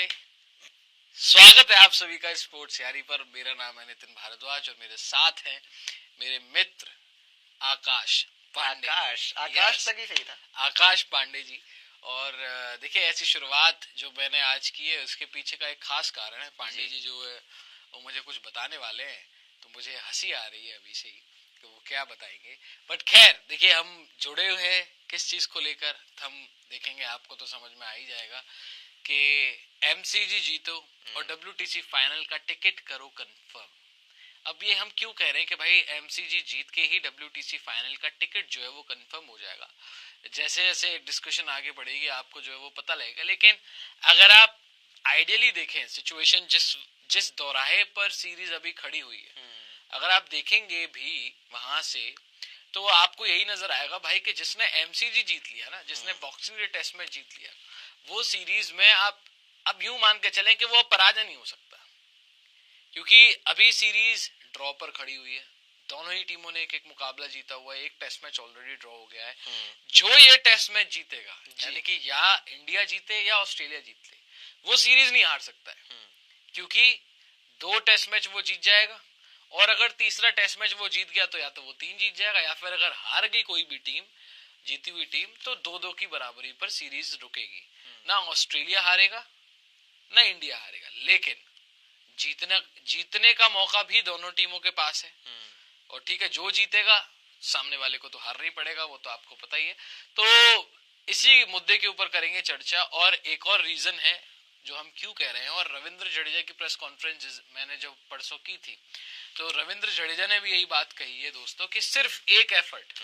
नमस्ते। स्वागत है आप सभी का स्पोर्ट्स यारी पर। मेरा नाम है नितिन भारद्वाज और मेरे साथ हैं मेरे मित्र आकाश पांडे। आकाश तक ही सही था। आकाश पांडे जी। और देखिए, ऐसी शुरुआत जो मैंने आज की है उसके पीछे का एक खास कारण है। पांडे जी जो है वो मुझे कुछ बताने वाले हैं, तो मुझे हंसी आ रही है अभी से ही कि वो क्या बताएंगे। बट खैर, देखिए, हम जुड़े हुए हैं किस चीज को लेकर हम देखेंगे, आपको तो समझ में आ ही जाएगा कि एमसीजी जीतो और डब्ल्यूटीसी फाइनल का टिकट करो कंफर्म। अब ये हम क्यों कह रहे हैं कि भाई एमसीजी जीत के ही डब्ल्यूटीसी फाइनल का टिकट जो है वो कंफर्म हो जाएगा। जैसे जैसे डिस्कशन आगे बढ़ेगी आपको जो है वो पता लगेगा। लेकिन अगर आप आइडियली देखें सिचुएशन, जिस जिस दौराहे पर सीरीज अभी खड़ी हुई है, अगर आप देखेंगे भी वहां से, तो आपको यही नजर आएगा भाई कि जिसने एमसीजी जीत लिया ना, जिसने बॉक्सिंग डे टेस्ट मैच जीत लिया, वो सीरीज में आप अब यूं मान के चलें कि वो पराजय नहीं हो सकता, क्योंकि अभी सीरीज ड्रॉ पर खड़ी हुई है। दोनों ही टीमों ने एक एक मुकाबला जीता हुआ है, एक टेस्ट मैच ऑलरेडी ड्रॉ हो गया है। जो ये टेस्ट मैच जीतेगा, यानी कि या इंडिया जीते या ऑस्ट्रेलिया जीत ले, वो सीरीज नहीं हार सकता है, क्योंकि 2 टेस्ट मैच वो जीत जाएगा और अगर तीसरा टेस्ट मैच वो जीत गया तो या तो वो 3 जीत जाएगा, या फिर अगर हार गई कोई भी टीम, जीती हुई टीम, तो 2-2 की बराबरी पर सीरीज रुकेगी। ना ऑस्ट्रेलिया हारेगा ना इंडिया हारेगा, लेकिन जीतने का मौका भी दोनों टीमों के पास है। और ठीक है, जो जीतेगा सामने वाले को तो हारना ही पड़ेगा, वो तो आपको पता ही है। तो इसी मुद्दे के ऊपर करेंगे चर्चा। और एक और रीजन है जो हम क्यों कह रहे हैं, और रविंद्र जडेजा की प्रेस कॉन्फ्रेंस मैंने जो परसों की थी, तो रविंद्र जडेजा ने भी यही बात कही है दोस्तों कि सिर्फ एक एफर्ट,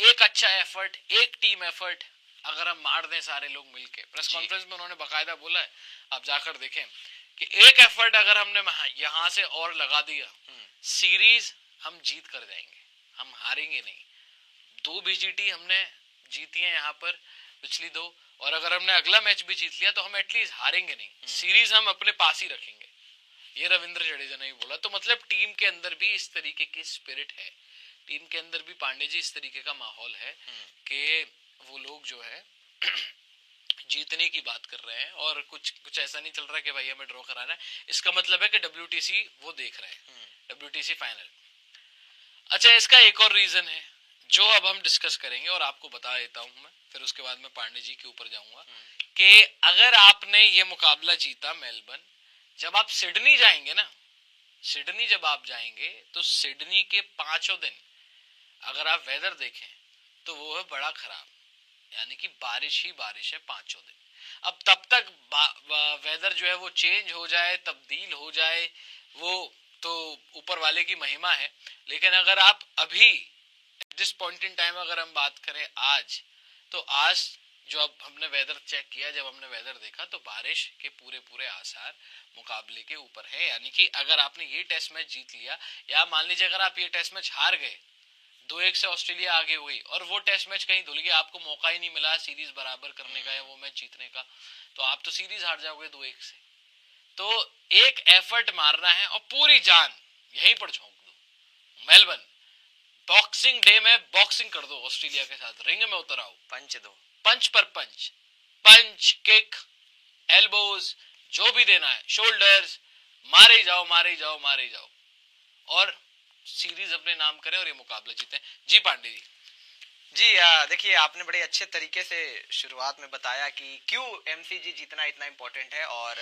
एक अच्छा एफर्ट, एक टीम एफर्ट अगर हम मार दें सारे लोग मिलके, प्रेस कॉन्फ्रेंस में उन्होंने बकायदा बोला है, आप जाकर देखें कि एक एफर्ट अगर हमने यहां से और लगा दिया, सीरीज हम जीत कर जाएंगे, हम हारेंगे नहीं। 2 बीजीटी हमने जीती है यहाँ पर पिछली 2, और अगर हमने अगला मैच भी जीत लिया तो हम एटलीस्ट हारेंगे नहीं, सीरीज हम अपने पास ही रखेंगे। ये रविंद्र जडेजा ने बोला। तो मतलब टीम के अंदर भी इस तरीके की स्पिरिट है, टीम के अंदर भी पांडे जी इस तरीके का माहौल है कि वो लोग जो है जीतने की बात कर रहे हैं, और कुछ ऐसा नहीं चल रहा कि भाई हमें ड्रॉ कराना है। इसका मतलब है कि डब्ल्यूटीसी वो देख रहे हैं, डब्ल्यूटीसी फाइनल। अच्छा, इसका एक और रीजन है जो अब हम डिस्कस करेंगे और आपको बता देता हूं मैं, फिर उसके बाद मैं पांडे जी के ऊपर जाऊंगा कि अगर आपने ये मुकाबला जीता मेलबर्न, जब आप सिडनी जाएंगे ना, सिडनी जब आप जाएंगे तो सिडनी के 5 दिन अगर आप वेदर देखें तो वो है बड़ा खराब, यानी कि बारिश ही बारिश है 5 दिन। अब तब तक वेदर जो है वो चेंज हो जाए, तब्दील हो जाए, वो तो ऊपर वाले की महिमा है। लेकिन अगर आप अभी दिस पॉइंट इन टाइम अगर हम बात करें आज, तो आज जो अब हमने वेदर चेक किया, जब हमने वेदर देखा, तो बारिश के पूरे आसार मुकाबले के ऊपर है। यानी कि अगर आपने ये टेस्ट मैच जीत लिया, या मान लीजिए अगर आप ये टेस्ट मैच हार गए, 2-1 से ऑस्ट्रेलिया आगे हुई और वो टेस्ट मैच कहीं धुल गया, आपको मौका ही नहीं मिला सीरीज बराबर करने का या वो मैच जीतने का, तो आप तो सीरीज हार जाओगे 2-1 से। तो एक एफर्ट मारना है और पूरी जान यहीं पर झोंक दो। मेलबर्न बॉक्सिंग डे में बॉक्सिंग कर दो ऑस्ट्रेलिया के साथ, रिंग में उतर आओ, पंच दो, पंच पर पंच, पंच, किक, एल्बोज, जो भी देना है, शोल्डर्स, मारे जाओ मारे जाओ मारे जाओ, और सीरीज अपने नाम करें और ये मुकाबला जीते। जी पांडे जी। जी देखिए, आपने बड़े अच्छे तरीके से शुरुआत में बताया कि क्यों एमसीजी जीतना इतना इम्पोर्टेंट है। और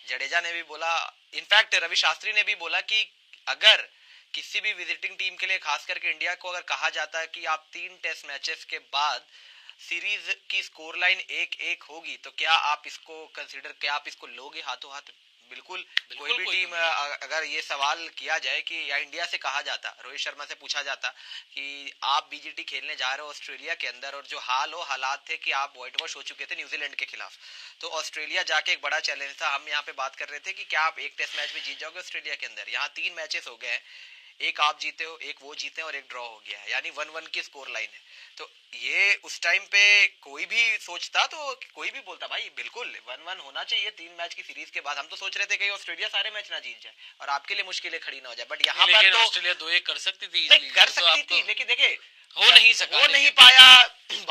जडेजा ने भी बोला, इनफैक्ट रवि शास्त्री ने भी बोला कि अगर किसी भी विजिटिंग टीम के लिए, खास करके इंडिया को, अगर कहा जाता है कि आप 3 टेस्ट मैचेस के बाद सीरीज की स्कोर लाइन 1-1 होगी, तो क्या आप इसको कंसीडर, क्या आप इसको लोगे हाथों हाथ? बिल्कुल कोई भी टीम, अगर ये सवाल किया जाए कि, या इंडिया से कहा जाता, रोहित शर्मा से पूछा जाता कि आप बीजीटी खेलने जा रहे हो ऑस्ट्रेलिया के अंदर, और जो हालात थे कि आप व्हाइट वॉश हो चुके थे न्यूजीलैंड के खिलाफ, तो ऑस्ट्रेलिया जाके एक बड़ा चैलेंज था। हम यहाँ पे बात कर रहे थे कि क्या आप एक टेस्ट मैच में जीत जाओगे ऑस्ट्रेलिया के अंदर? यहाँ 3 मैचेस हो गए हैं, एक आप जीते हो, एक वो जीते और एक ड्रॉ हो गया है, यानी 1-1 की स्कोर लाइन है। तो ये उस टाइम पे कोई भी सोचता, तो कोई भी बोलता भाई बिल्कुल 1-1 होना चाहिए 3 मैच की सीरीज के बाद। हम तो सोच रहे थे कि ऑस्ट्रेलिया सारे मैच ना जीत जाए और आपके लिए मुश्किलें खड़ी ना हो जाए, बट यहाँ पर तो ऑस्ट्रेलिया 2-1 कर सकती थी, कर सकती थी, लेकिन देखिए हो नहीं सका, हो नहीं पाया।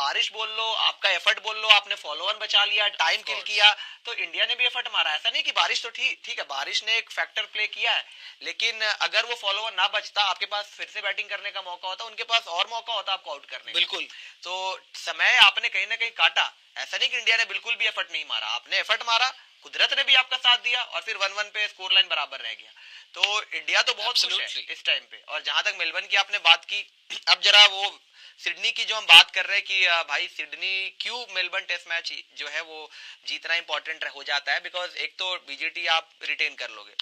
बारिश बोल लो, आपका एफर्ट बोल लो, आपने फॉलो ऑन बचा लिया, टाइम किल किया, तो इंडिया ने भी एफर्ट मारा। ऐसा नहीं कि बारिश तो ठीक है, बारिश ने एक फैक्टर प्ले किया है, लेकिन अगर वो फॉलो ऑन ना बचता, आपके पास फिर से बैटिंग करने का मौका होता, उनके पास और मौका होता आपको आउट करने का। बिल्कुल। तो समय आपने कहीं ना कहीं काटा। ऐसा नहीं कि इंडिया ने बिल्कुल भी एफर्ट नहीं मारा, आपने एफर्ट मारा, कुदरत ने भी आपका साथ दिया और फिर 1-1 पे स्कोर लाइन बराबर रह गया। तो इंडिया तो बहुत खुश है इस टाइम पे। और जहां तक मेलबर्न की आपने बात की, अब जरा वो सिडनी की जो हम बात कर रहे हैं कि भाई सिडनी क्यों मेलबर्न टेस्ट मैच जो है वो जीतना इंपॉर्टेंट हो जाता है, बिकॉज एक तो बीजीटी आप रिटेन कर लोगे,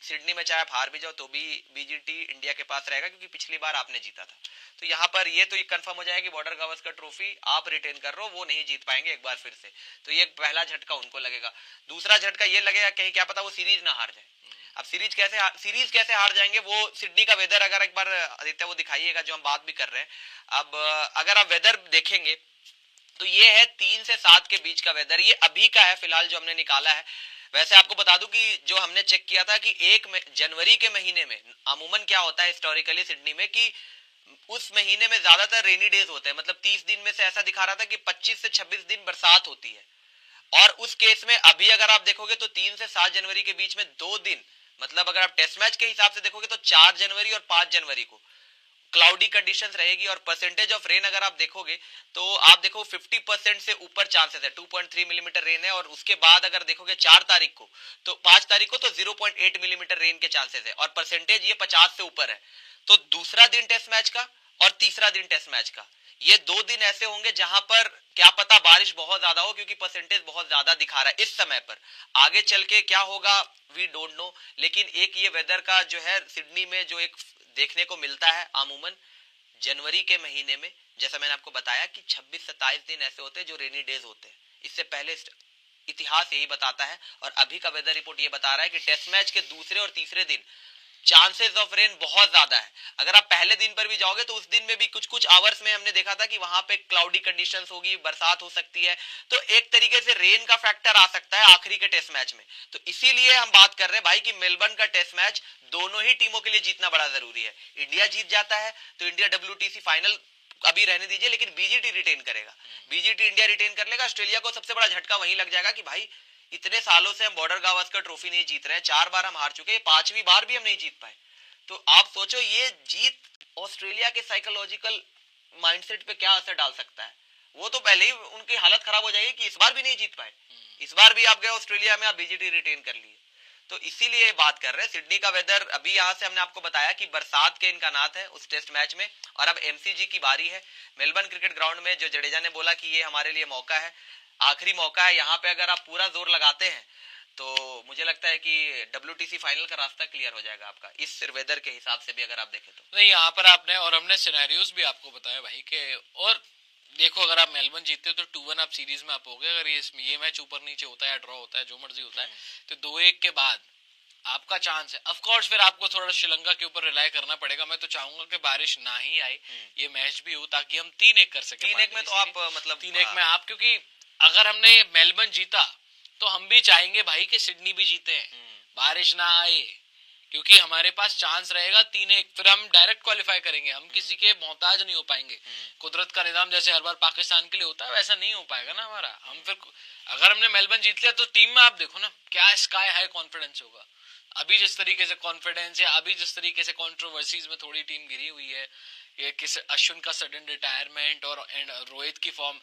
सिडनी में चाहे आप हार भी जाओ तो भी बीजीटी इंडिया के पास रहेगा, क्योंकि पिछली बार आपने जीता था। तो यहाँ पर ये तो कंफर्म हो जाएगा कि बॉर्डर गावस्कर ट्रॉफी आप रिटेन कर रहे हो, वो नहीं जीत पाएंगे एक बार फिर से। तो ये पहला झटका उनको लगेगा। दूसरा झटका ये लगेगा कहीं क्या पता वो सीरीज ना हार जाए। अब सीरीज कैसे हार जाएंगे, वो सिडनी का वेदर अगर एक बार आदित्य वो दिखाइएगा जो हम बात भी कर रहे हैं। अब अगर आप वेदर देखेंगे तो ये है 3 से 7 के बीच का वेदर, ये अभी का है फिलहाल जो हमने निकाला है। वैसे आपको बता दूं कि जो हमने चेक किया था कि 1 जनवरी के महीने में अमूमन क्या होता है हिस्टोरिकली सिडनी में कि उस महीने में ज्यादातर रेनी डेज होते हैं, मतलब 30 दिन में से ऐसा दिखा रहा था कि 25 से 26 दिन बरसात होती है। और उस केस में अभी अगर आप देखोगे तो 3 से 7 जनवरी के बीच में 2 दिन, मतलब अगर आप टेस्ट मैच के हिसाब से देखोगे तो 4 जनवरी और 5 जनवरी को क्लाउडी कंडीशंस रहेगी। और परसेंटेज ऑफ रेन अगर आप देखोगे तो आप देखो 50% से ऊपर चांसेस है, 2.3 मिलीमीटर रेन है। और उसके बाद अगर देखोगे 4 तारीख को तो 5 तारीख को तो 0.8 मिलीमीटर रेन के चांसेस है, और परसेंटेज ये 50 से ऊपर है। तो दूसरा दिन टेस्ट मैच का और तीसरा दिन टेस्ट मैच का, ये 2 दिन ऐसे होंगे जहां पर क्या पता बारिश बहुत ज्यादा हो, क्योंकि परसेंटेज बहुत ज्यादा दिखा रहा है इस समय पर। आगे चल के क्या होगा वी डोंट नो, लेकिन एक ये वेदर का जो है सिडनी में जो एक देखने को मिलता है अमूमन जनवरी के महीने में, जैसा मैंने आपको बताया कि 26-27 दिन ऐसे होते हैं जो रेनी डेज होते हैं। इससे पहले इतिहास यही बताता है, और अभी का वेदर रिपोर्ट ये बता रहा है कि टेस्ट मैच के दूसरे और तीसरे दिन चांसेस ऑफ रेन बहुत ज्यादा है। अगर आप पहले दिन पर भी जाओगे तो उस दिन में भी कुछ कुछ आवर्स में हमने देखा था कि वहां पे क्लाउडी कंडीशंस होगी, बरसात हो सकती है। तो एक तरीके से रेन का फैक्टर आ सकता है आखिरी के टेस्ट मैच में। तो इसीलिए हम बात कर रहे हैं भाई कि मेलबर्न का टेस्ट मैच दोनों ही टीमों के लिए जीतना बड़ा जरूरी है। इंडिया जीत जाता है तो इंडिया WTC फाइनल अभी रहने दीजिए, लेकिन बीजीटी रिटेन करेगा, बीजीटी इंडिया रिटेन कर लेगा। ऑस्ट्रेलिया को सबसे बड़ा झटका वहीं लग जाएगा कि भाई इतने सालों से हम बॉर्डर गावस्कर ट्रॉफी नहीं जीत रहे हैं, 4 बार हम हार चुके, 5वीं बार भी हम नहीं जीत पाए। तो आप सोचो ये जीत ऑस्ट्रेलिया के साइकोलॉजिकल माइंडसेट पे क्या असर डाल सकता है। वो तो पहले ही उनकी हालत खराब हो जाएगी कि इस बार भी नहीं जीत पाए, इस बार भी आप गए ऑस्ट्रेलिया में, आप बीजीटी रिटेन कर लिए। तो इसीलिए बात कर रहे हैं। सिडनी का वेदर अभी यहाँ से हमने आपको बताया कि बरसात के इम्कानात है उस टेस्ट मैच में। और अब MCG की बारी है मेलबर्न क्रिकेट ग्राउंड में, जो जडेजा ने बोला कि ये हमारे लिए मौका है, आखिरी मौका है। यहाँ पे अगर आप पूरा जोर लगाते हैं तो मुझे लगता है कि WTC फाइनल का रास्ता क्लियर हो जाएगा आपका, इस वेदर के हिसाब से भी अगर आप देखें तो। नहीं, यहाँ पर आपने और हमने सिनेरियोज भी आपको बताया भाई के, और देखो अगर आप मेलबर्न जीतते हो तो 2-1 आप सीरीज में आप हो गए। अगर ये मैच ऊपर नीचे होता है या ड्रॉ होता है, जो मर्जी होता है, तो 2-1 के बाद आपका चांस है। ऑफ कोर्स फिर आपको थोड़ा श्रीलंका के ऊपर रिलाई करना पड़ेगा। मैं तो चाहूंगा कि बारिश ना ही आए, ये मैच भी हो, ताकि हम 3-1 कर सके। 3-1 में तो आप मतलब 3-1 में आप, क्योंकि अगर हमने मेलबर्न जीता तो हम भी चाहेंगे भाई कि सिडनी भी जीते हैं, बारिश ना आए, क्योंकि हमारे पास चांस रहेगा 3-1, फिर हम डायरेक्ट क्वालिफाई करेंगे, हम किसी के मोहताज नहीं हो पाएंगे। कुदरत का निजाम जैसे हर बार पाकिस्तान के लिए होता है वैसा नहीं हो पाएगा ना हमारा। हम फिर अगर हमने मेलबर्न जीत लिया तो टीम में आप देखो ना क्या स्काई हाई कॉन्फिडेंस होगा। अभी जिस तरीके से कॉन्फिडेंस है, अभी जिस तरीके से कंट्रोवर्सीज में थोड़ी टीम गिरी हुई है, ये किस अश्विन का सडन रिटायरमेंट और रोहित की फॉर्म,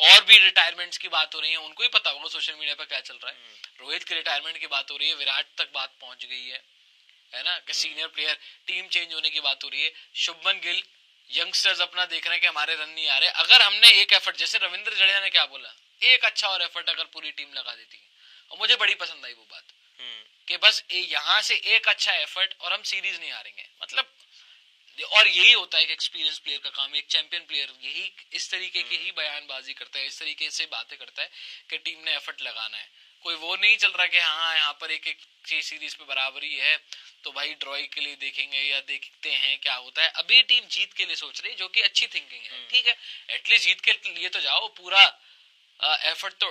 और भी रिटायरमेंट्स की बात हो रही है, उनको ही पता होगा सोशल मीडिया पर क्या चल रहा है। रोहित के रिटायरमेंट की बात हो रही है, विराट तक बात पहुंच गई है ना, कि सीनियर प्लेयर टीम चेंज होने की बात हो रही है। शुभमन गिल यंगस्टर्स अपना देख रहे हैं कि हमारे रन नहीं आ रहे। अगर हमने एक एफर्ट, जैसे रविंद्र जडेजा ने क्या बोला, एक अच्छा और एफर्ट अगर पूरी टीम लगा देती है, और मुझे बड़ी पसंद आई वो बात कि बस यहाँ से एक अच्छा एफर्ट और हम सीरीज नहीं हारेंगे। मतलब और यही होता है कि एक्सपीरियंस प्लेयर का काम, एक चैंपियन प्लेयर यही इस तरीके की ही बयानबाजी करता है, इस तरीके से बातें करता है कि टीम ने एफर्ट लगाना है। कोई वो नहीं चल रहा कि हाँ यहाँ पर एक एक सीरीज पे बराबरी है तो भाई ड्रॉ के लिए देखेंगे या देखते हैं क्या होता है। अभी टीम जीत के लिए सोच रही है, जो कि अच्छी थिंकिंग है, ठीक है, एटलीस्ट जीत के लिए तो जाओ, पूरा एफर्ट तो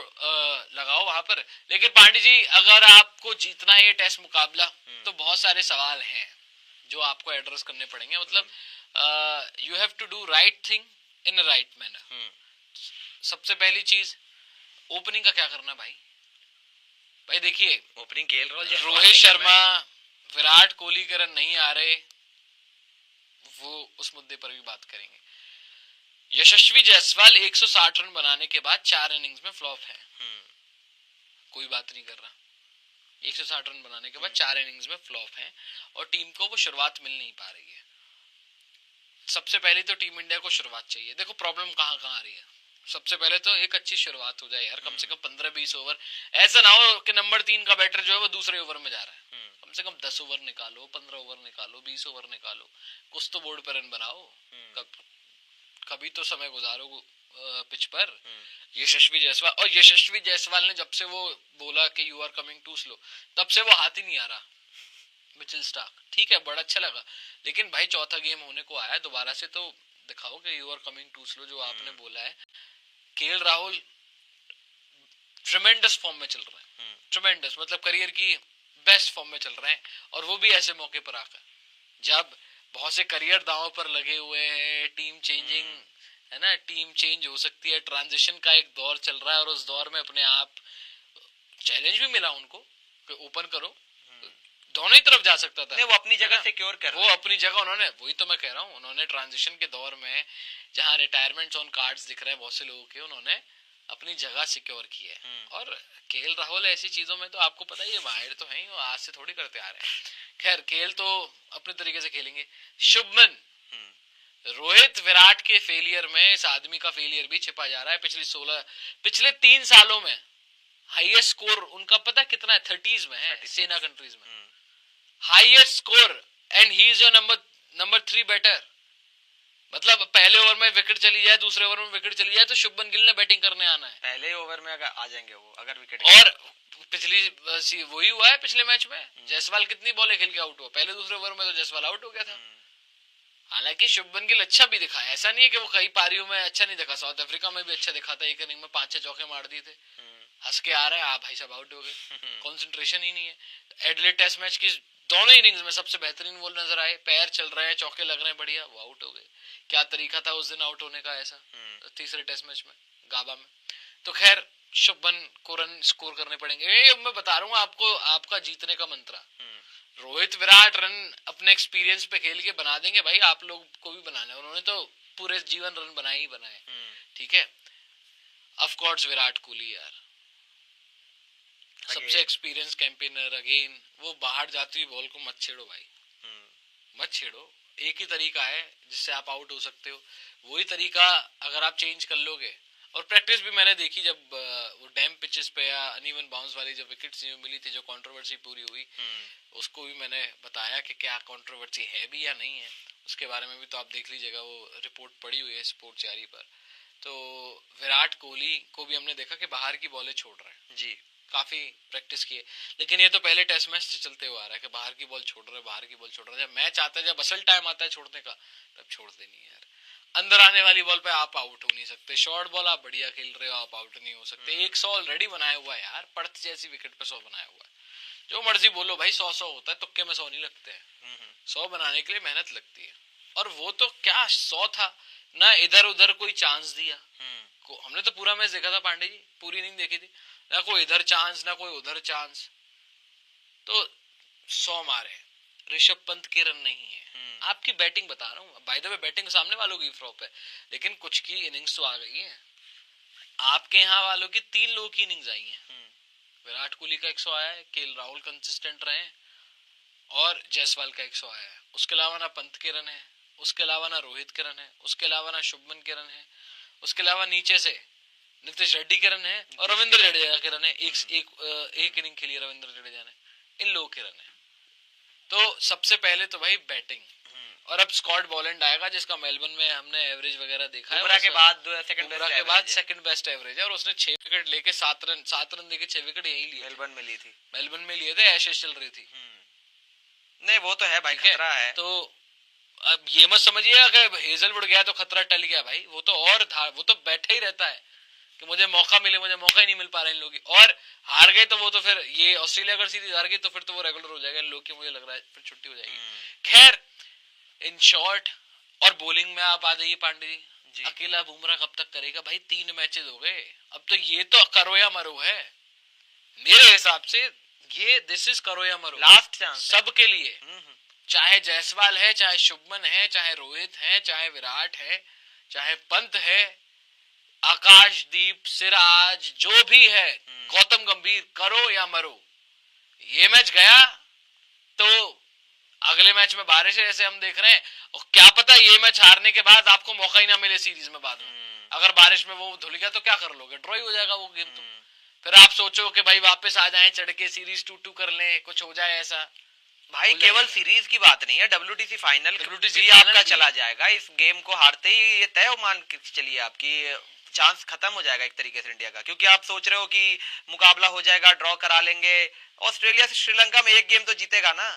लगाओ वहां पर। लेकिन पांडे जी अगर आपको जीतना है ये टेस्ट मुकाबला तो बहुत सारे सवाल हैं जो आपको एड्रेस करने पड़ेंगे। मतलब you have to do right thing in right manner. सबसे पहली चीज ओपनिंग का क्या करना भाई। भाई देखिए ओपनिंग केएल राहुल, रोहित शर्मा, विराट कोहली के रन नहीं आ रहे, वो उस मुद्दे पर भी बात करेंगे। यशस्वी जायसवाल 160 रन बनाने के बाद 4 इनिंग्स में फ्लॉप है, कोई बात नहीं कर रहा। 160 रन बनाने के बाद 4 इनिंग्स में फ्लॉप है और टीम को वो शुरुआत मिल नहीं पा रही है। सबसे पहले तो टीम इंडिया को शुरुआत चाहिए। देखो प्रॉब्लम कहाँ कहाँ आ रही है, सबसे पहले तो एक अच्छी शुरुआत हो जाए यार, कम से कम 15-20 ओवर। ऐसा ना हो कि नंबर 3 का बैटर जो है वो दूसरे ओवर में जा रहा है। कम से कम 10 ओवर निकालो, 15 ओवर निकालो, 20 ओवर निकालो, कुछ तो बोर्ड पर रन बनाओ। कभी तो समय गुजारो पिच पर। यशस्वी जायसवाल, और यशस्वी जायसवाल ने जब से वो बोला कि you are coming too slow, तब से वो हाथ ही नहीं आ रहा। मिचेल स्टार्क ठीक है, बड़ा अच्छा लगा, लेकिन भाई चौथा गेम होने को आया, दोबारा से तो दिखाओ कि you are coming too slow जो आपने बोला है। केएल राहुल ट्रेमेंडस फॉर्म में चल रहे हैं, ट्रेमेंडस मतलब करियर की बेस्ट फॉर्म में चल रहे हैं, और वो भी ऐसे मौके पर आकर जब बहुत से करियर दांव पर लगे हुए हैं। टीम चेंजिंग है ना, टीम चेंज हो सकती है, ट्रांजिशन का एक दौर चल रहा है, और उस दौर में अपने आप चैलेंज भी मिला उनको कि ओपन करो, दोनों ही तरफ जा सकता था। वो अपनी जगह सिक्योर कर, वो अपनी जगह उन्होंने, वही तो मैं कह रहा हूँ, उन्होंने ट्रांजिशन के दौर में जहाँ रिटायरमेंट ऑन कार्ड्स दिख रहे हैं बहुत से लोगों के, उन्होंने अपनी जगह सिक्योर की है। और केएल राहुल ऐसी चीजों में तो आपको पता ही है, माहिर तो है ही, वो आज से थोड़ी करते आ रहे हैं। खैर केएल तो अपने तरीके से खेलेंगे। शुभमन, रोहित विराट के फेलियर में इस आदमी का फेलियर भी छिपा जा रहा है। पिछले 3 सालों में हाईएस्ट स्कोर उनका पता कितना है, 30s में है, सेना कंट्रीज में highest score, and he is your number 3 batter. मतलब पहले ओवर में विकेट चली जाए, दूसरे ओवर में विकेट चली जाए, तो शुभमन गिल ने बैटिंग करने आना है। पहले ओवर में अगर आ जाएंगे वो, अगर विकेट, और पिछली वही हुआ है पिछले मैच में, जायसवाल कितनी बॉलें खेल के आउट हुआ, पहले दूसरे ओवर में तो जायसवाल आउट हो गया था। हालांकि शुभमन गिल अच्छा भी दिखा है, ऐसा नहीं है कि वो कई पारियों में अच्छा नहीं दिखा, साउथ अफ्रीका में भी अच्छा दिखा था, एक इनिंग में 5-6 चौके मार दिए थे, हंस के आ रहे हैं, भाई साहब आउट हो गए, कंसंट्रेशन ही नहीं है। एडलेड टेस्ट मैच की दोनों इनिंग्स में सबसे बेहतरीन बॉल नजर आए, पैर चल रहे हैं, चौके लग रहे हैं बढ़िया, वो आउट हो गए। क्या तरीका था उस दिन आउट होने का ऐसा, तीसरे टेस्ट मैच में गाबा में। तो खैर शुभमन को रन स्कोर करने पड़ेंगे, मैं बता रहा हूँ आपको, आपका जीतने का मंत्र। रोहित विराट रन अपने एक्सपीरियंस पे खेल के बना देंगे भाई, आप लोग को भी बनाना है, उन्होंने तो पूरे जीवन रन बनाए ही बनाए। ठीक है, ऑफ कोर्स विराट कोहली यार सबसे एक्सपीरियंस कैंपेनर अगेन, वो बाहर जाती हुई बॉल को मत छेड़ो भाई, मत छेड़ो। एक ही तरीका है जिससे आप आउट हो सकते हो, वही तरीका अगर आप चेंज कर लोगे। और प्रैक्टिस भी मैंने देखी जब वो डैम पिचेस पे या अनइवन बाउंस वाली जो विकेट्स मिली थी, जो कंट्रोवर्सी पूरी हुई, उसको भी मैंने बताया कि क्या कंट्रोवर्सी है भी या नहीं है, उसके बारे में भी तो आप देख लीजिएगा, वो रिपोर्ट पड़ी हुई है स्पोर्ट्स जारी पर। तो विराट कोहली को भी हमने देखा कि बाहर की बॉलें छोड़ रहे हैं जी, काफी प्रैक्टिस की है, लेकिन ये तो पहले टेस्ट मैच से चलते हुआ आ रहा है कि बाहर की बॉल छोड़ रहे हैं, बाहर की बॉल छोड़ रहे हैं। जब मैच आता है, जब असल टाइम आता है छोड़ने का, तब छोड़ देनी है यार। अंदर आने वाली बॉल पे आप आउट हो नहीं सकते, शॉर्ट बॉल आप बढ़िया खेल रहे हो, आप आउट नहीं हो सकते। 100 ऑलरेडी बनाया हुआ है यार, पड़त जैसी विकेट पे 100 बनाया हुआ है। जो मर्जी बोलो भाई, 100 होता है, तुक्के में 100 नहीं लगते हैं, 100 बनाने के लिए मेहनत लगती है। और वो तो क्या 100 था ना, इधर उधर कोई चांस दिया, हमने तो पूरा मैच देखा था पांडे जी, पूरी इनिंग देखी थी, ना कोई इधर चांस ना कोई उधर चांस, तो 100 मारे। ऋषभ पंत के रन नहीं है, आपकी बैटिंग बता रहा हूँ, बाय द वे बैटिंग सामने वालों की फ्लॉप है, लेकिन कुछ की इनिंग्स तो आ गई है। आपके यहाँ वालों की 3 लोगों की इनिंग्स आई है, विराट कोहली का 100 आया है, केएल राहुल कंसिस्टेंट रहे, और जायसवाल का 100 आया है। उसके अलावा ना पंत के रन है, उसके अलावा ना रोहित के रन है, उसके अलावा ना शुभमन के रन है, उसके अलावा नीचे से नीतीश रेड्डी के रन है, और रविंद्र जडेजा के रन है, एक इनिंग खेली रविंद्र जडेजा ने, इन लोगों के रन है। तो सबसे पहले तो भाई बैटिंग, और अब स्कॉट बॉलैंड आएगा जिसका मेलबर्न में हमने एवरेज वगैरह देखा है, बुमराह के बाद सेकंड बेस्ट एवरेज है, और उसने 6 विकेट लेके 7 रन देके 6 विकेट यही लिए, मेलबर्न में लिए थे, एशेज चल रही थी। नहीं वो तो है भाई, खतरा है। तो अब ये मत समझिएगा कि हेजलवुड गया तो खतरा टल गया भाई, वो तो और था, वो तो बैठा ही रहता है कि मुझे मौका मिले, मुझे मौका ही नहीं मिल पा रहा इन लोगों की, और हार गए तो वो तो फिर ये ऑस्ट्रेलिया अगर सीरीज हार गई तो फिर तो वो रेगुलर हो जाएगा इन लोग की, मुझे लग रहा है फिर छुट्टी हो जाएगी। खैर इन शॉर्ट, और बॉलिंग में आप आ जाइए पांडे अकेला बुमराह कब तक करेगा भाई? 3 मैचेस हो गए, अब तो ये तो करो या मरो है मेरे हिसाब से। ये दिस इज करो या मरो, लास्ट चांस सबके लिए। चाहे जायसवाल है, चाहे शुभमन है, चाहे रोहित है, चाहे विराट है, चाहे पंत है, आकाशदीप, सिराज, जो भी है, गौतम गंभीर, करो या मरो। ये मैच गया तो अगले मैच में बारिश है जैसे हम देख रहे हैं, और क्या पता ये मैच हारने के बाद आपको मौका ही ना मिले सीरीज में बाद में। अगर बारिश में वो धुल गया तो क्या कर लोगे? ड्रॉ ही हो जाएगा वो गेम। तो फिर आप सोचो कि भाई वापस आ जाएं, चढ़ के सीरीज 2-2 कर लें, कुछ हो जाए ऐसा। भाई केवल सीरीज की बात नहीं है, WTC फाइनल भी आपका चला जाएगा। इस गेम को हारते ही ये तय मान के चलिए आपकी चांस खत्म हो जाएगा एक तरीके से इंडिया का, क्योंकि आप सोच रहे हो कि मुकाबला हो जाएगा, ड्रॉ करा लेंगे। ऑस्ट्रेलिया से श्रीलंका में एक गेम तो जीतेगा ना।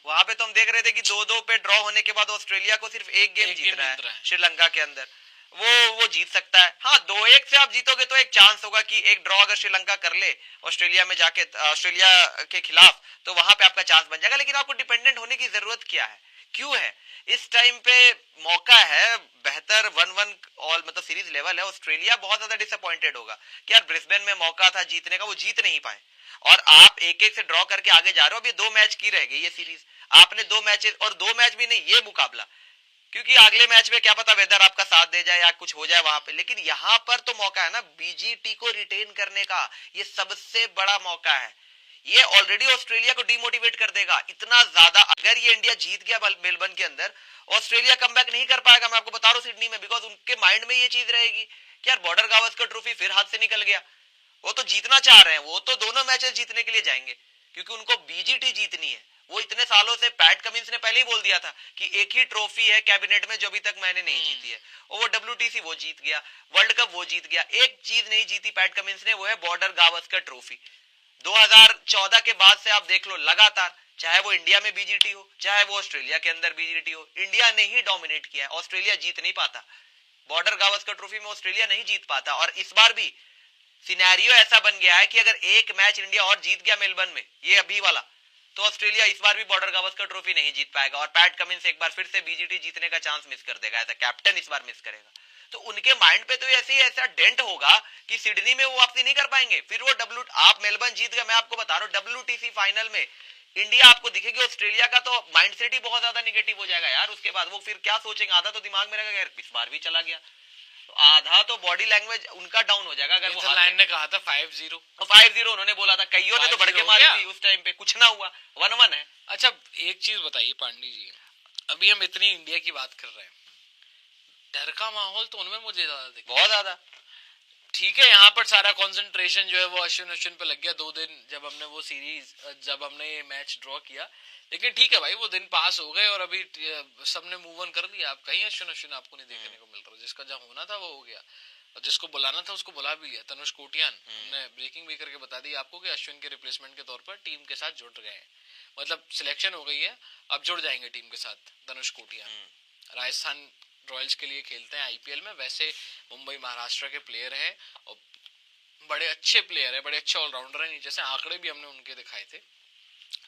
वहां पे तो हम देख रहे थे कि 2-2 पे ड्रॉ होने के बाद ऑस्ट्रेलिया को सिर्फ एक गेम जीतना है श्रीलंका के अंदर, वो जीत सकता है। हाँ 2-1 से आप जीतोगे तो एक चांस होगा कि एक ड्रॉ अगर श्रीलंका कर ले ऑस्ट्रेलिया में जाके, ऑस्ट्रेलिया के खिलाफ, तो वहां पे आपका चांस बन जाएगा। लेकिन आपको डिपेंडेंट होने की जरूरत क्या है, क्यों है? इस टाइम पे मौका है बेहतर 1-1 और मतलब सीरीज लेवल है। ऑस्ट्रेलिया बहुत ज्यादा डिसअपॉइंटेड होगा कि यार ब्रिस्बेन में मौका था जीतने का, वो जीत नहीं पाए, और आप 1-1 से ड्रॉ करके आगे जा रहे हो। अभी 2 मैच की रह गई ये सीरीज, आपने 2 मैचेस, और 2 मैच भी नहीं ये मुकाबला, क्योंकि अगले मैच में क्या पता वेदर आपका साथ दे जाए या कुछ हो जाए वहां पे। लेकिन यहाँ पर तो मौका है ना BGT को रिटेन करने का, ये सबसे बड़ा मौका है। ये ऑलरेडी ऑस्ट्रेलिया को डिमोटिवेट कर देगा इतना ज्यादा। अगर ये इंडिया जीत गया मेलबर्न के अंदर, ऑस्ट्रेलिया कमबैक नहीं कर पाएगा, मैं आपको बता रहा हूँ सिडनी में, बिकॉज उनके माइंड में ये चीज रहेगी कि यार बॉर्डर गावस्कर ट्रॉफी फिर हाथ से निकल गया। वो तो जीतना चाह रहे हैं, वो तो दोनों मैचेस जीतने के लिए जाएंगे, क्योंकि उनको BGT जीतनी है। वो इतने सालों से पैट कमिंस ने पहले ही बोल दिया था कि एक ही ट्रॉफी है कैबिनेट में जो अभी तक मैंने नहीं जीती है, और वो WTC वो जीत गया, वर्ल्ड कप वो जीत गया। एक चीज नहीं जीती पैट कमिंस ने, वो है बॉर्डर गावस्कर ट्रॉफी। 2014 के बाद से आप देख लो लगातार, चाहे वो इंडिया में BGT हो, चाहे वो ऑस्ट्रेलिया के अंदर BGT हो, इंडिया ने ही डोमिनेट किया है, ऑस्ट्रेलिया जीत नहीं पाता। बॉर्डर गावस्कर ट्रॉफी में ऑस्ट्रेलिया नहीं जीत पाता। और इस बार भी सिनेरियो ऐसा बन गया है कि अगर एक मैच इंडिया और जीत गया मेलबर्न में, ये अभी वाला, तो ऑस्ट्रेलिया इस बार भी बॉर्डर गावस्कर ट्रॉफी नहीं जीत पाएगा, और पैट कमिंस एक बार फिर से BGT जीतने का चांस मिस कर देगा, ऐसा कैप्टन इस बार मिस करेगा। तो उनके माइंड पे तो ऐसे ही ऐसा डेंट होगा कि सिडनी में वो वापसी नहीं कर पाएंगे। फिर वो आप मेलबर्न जीत गए, मैं आपको बता रहा हूँ WTC फाइनल में इंडिया आपको दिखेगी, ऑस्ट्रेलिया का तो माइंडसेट ही बहुत ज्यादा निगेटिव हो जाएगा यार। उसके बाद वो फिर क्या सोचेंगे, आधा तो दिमाग में रहेगा यार इस बार भी चला गया, तो आधा तो बॉडी लैंग्वेज उनका डाउन हो जाएगा। अगर वो लाइन ने कहा था 5-0, 5-0 उन्होंने बोला था, कईयों ने तो बढ़ के मारी थी उस टाइम पे, कुछ ना हुआ, 1-1 है। अच्छा एक चीज बताइए पांडे जी, अभी हम इतनी इंडिया की बात कर रहे हैं, डर का माहौल तो उनमें मुझे ज्यादा दिखा, बहुत ज्यादा। ठीक है यहाँ पर सारा कंसंट्रेशन जो है वो अश्विन पे लग गया 2 दिन, जब हमने वो सीरीज, जब हमने ये मैच ड्रॉ किया। लेकिन ठीक है भाई, वो दिन पास हो गए और अभी सबने मूव ऑन कर लिया। आप कहीं अश्विन आपको नहीं देखने को मिल रहा, जिसका जब होना था वो हो गया, और जिसको बुलाना था उसको बुला भी लिया। तनुष कोटियान ने ब्रेकिंग भी करके बता दी आपको कि अश्विन के रिप्लेसमेंट के तौर पर टीम के साथ जुड़ गए हैं, मतलब सिलेक्शन हो गई है, अब जुड़ जाएंगे टीम के साथ तनुष कोटियान। राजस्थान रॉयल्स के लिए खेलते हैं IPL में, वैसे मुंबई महाराष्ट्र के प्लेयर हैं और बड़े अच्छे प्लेयर है, बड़े अच्छे ऑलराउंडर हैं। जैसे आंकड़े भी हमने उनके दिखाए थे,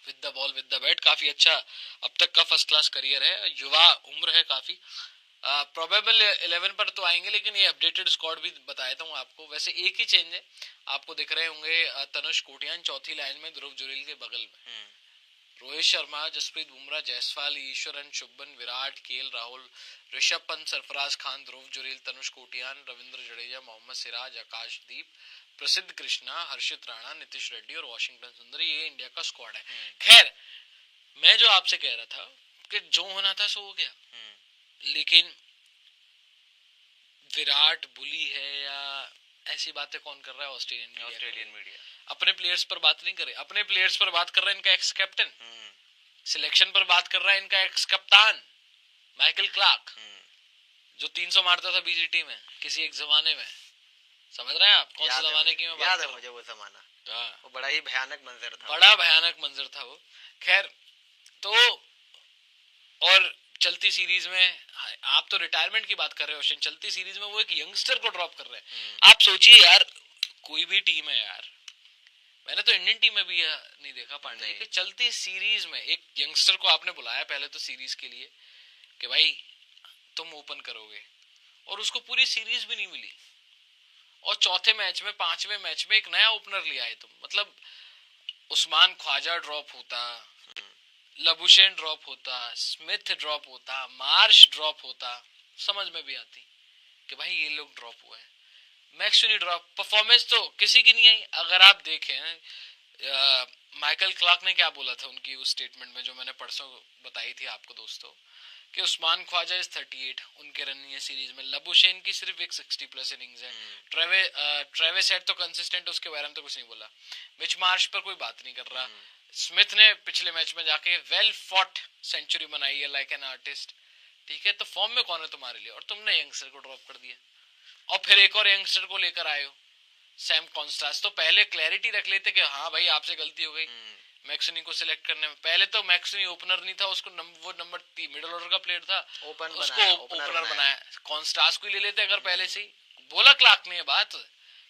with the ball with the bat, काफी अच्छा अब तक का फर्स्ट क्लास करियर है, युवा उम्र है काफी। प्रोबेबल 11 पर तो आएंगे, लेकिन ये अपडेटेड स्क्वाड भी बताया था हूँ आपको। वैसे एक ही चेंज है, आपको दिख रहे होंगे तनुष कोटियान चौथी लाइन में ध्रुव जुरेल के बगल में, रोहित शर्मा, जसप्रीत बुमराह, जायसवाल, ईश्वरन, शुभमन, विराट, KL राहुल, ऋषभ पंत, सरफराज खान, ध्रुव जुरेल, तनुष कोटियान, रविंद्र जडेजा, मोहम्मद सिराज, आकाशदीप, प्रसिद्ध कृष्णा, हर्षित राणा, नीतीश रेड्डी और वॉशिंगटन सुंदर, ये इंडिया का स्क्वाड है। खैर मैं जो आपसे कह रहा था कि जो होना था सो हो गया, लेकिन विराट बुली है या ऐसी बातें कौन कर रहा है? ऑस्ट्रेलियन मीडिया अपने प्लेयर्स पर बात नहीं करे, अपने प्लेयर्स पर बात कर रहा है इनका एक्स कैप्टन, सिलेक्शन पर बात कर रहा है इनका एक्स कप्तान माइकल क्लार्क, जो 300 मारता था BGT में किसी एक जमाने में। समझ रहे हैं आप कौन से जमाने की मैं बात कर रहा हूं? मुझे वो जमाना, वो बड़ा ही भयानक मंजर था, बड़ा भयानक मंजर था वो। खैर तो और चलती सीरीज में आप तो रिटायरमेंट की बात कर रहे हो, चलती सीरीज में वो एक यंगस्टर को ड्रॉप कर रहे हैं। आप सोचिए यार, कोई भी टीम है यार, मैंने तो इंडियन टीम में भी नहीं देखा पांडे कि चलती सीरीज में एक यंगस्टर को आपने बुलाया पहले तो सीरीज के लिए कि भाई तुम ओपन करोगे, और उसको पूरी सीरीज भी नहीं मिली, और चौथे मैच में, पांचवें मैच में एक नया ओपनर ले आए तुम। मतलब उस्मान ख्वाजा ड्रॉप होता, लबुशेन ड्रॉप होता, स्मिथ ड्रॉप होता, मार्श ड्रॉप होता, समझ में भी आती कि भाई ये लोग ड्रॉप हुए हैं। मैक्सवेनी ड्रॉप, परफॉर्मेंस तो किसी की नहीं आई। अगर आप देखें माइकल क्लार्क ने क्या बोला था उनकी उस स्टेटमेंट में जो मैंने परसों बताई थी आपको दोस्तों, कि उस्मान ख्वाजा इज 38 उनके रन है सीरीज में, लबुशेन की सिर्फ एक 60 प्लस इनिंग्स है, ट्रेविस हेड तो कंसिस्टेंट, उसके बारे में तो कुछ नहीं बोला, मिच मार्श पर कोई बात नहीं कर रहा, स्मिथ ने पिछले मैच में जाके वेल फॉट सेंचुरी बनाई है लाइक एन आर्टिस्ट, ठीक है। तो फॉर्म में कौन है तुम्हारे लिए, और तुमने यंगस्टर को ड्रॉप कर दिया, और फिर एक और यंगस्टर को लेकर आए हो, सैम कॉन्स्टास। तो पहले क्लैरिटी रख लेते कि हाँ भाई आपसे गलती हो गई मैक्सनी को सिलेक्ट करने में। पहले तो मैक्सनी ओपनर नहीं था, उसको वो नंबर 3 मिडिल ऑर्डर का प्लेयर था, उसको ओपनर बनाया, कॉन्स्टास को ही ले लेते अगर पहले से ही। बोला क्लार्क ने ये बात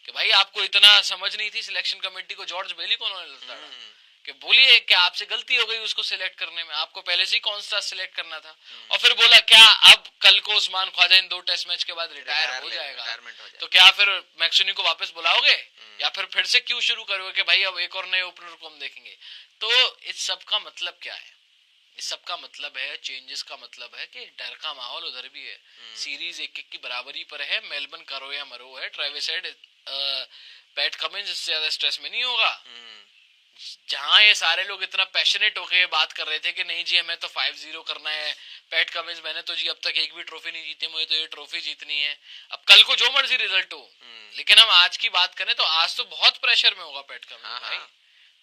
कि भाई आपको इतना समझ नहीं थी सिलेक्शन कमेटी को, जॉर्ज बेली को उन्होंने लताड़ा कि बोलिए कि आपसे गलती हो गई उसको सिलेक्ट करने में, आपको पहले से ही कॉन्स्टास सिलेक्ट करना था। और फिर बोला क्या अब कल को उस्मान ख्वाजा इन 2 टेस्ट मैच के बाद रिटायर हो जाएगा, तो क्या फिर मैक्सनी को वापस बुलाओगे, या फिर से क्यों शुरू करोगे कि भाई अब एक और नए ओपनर को हम देखेंगे। तो इस सब का मतलब क्या है, इस सब का मतलब है, चेंजेस का मतलब है कि डर का माहौल उधर भी है। सीरीज 1-1 की बराबरी पर है, मेलबर्न करो या मरो है, ट्रेविस हेड, पैट कमिंस इससे ज्यादा स्ट्रेस में नहीं होगा। जहां ये सारे लोग इतना पैशनेट होके बात कर रहे थे कि नहीं जी हमें तो 5-0 करना है, पैट कमिंस मैंने तो जी अब तक एक भी ट्रॉफी नहीं जीती, मुझे तो ये ट्रॉफी जीतनी है, अब कल को जो मर्जी रिजल्ट हो। लेकिन हम आज की बात करें तो आज तो बहुत प्रेशर में होगा पैट कमिंस भाई,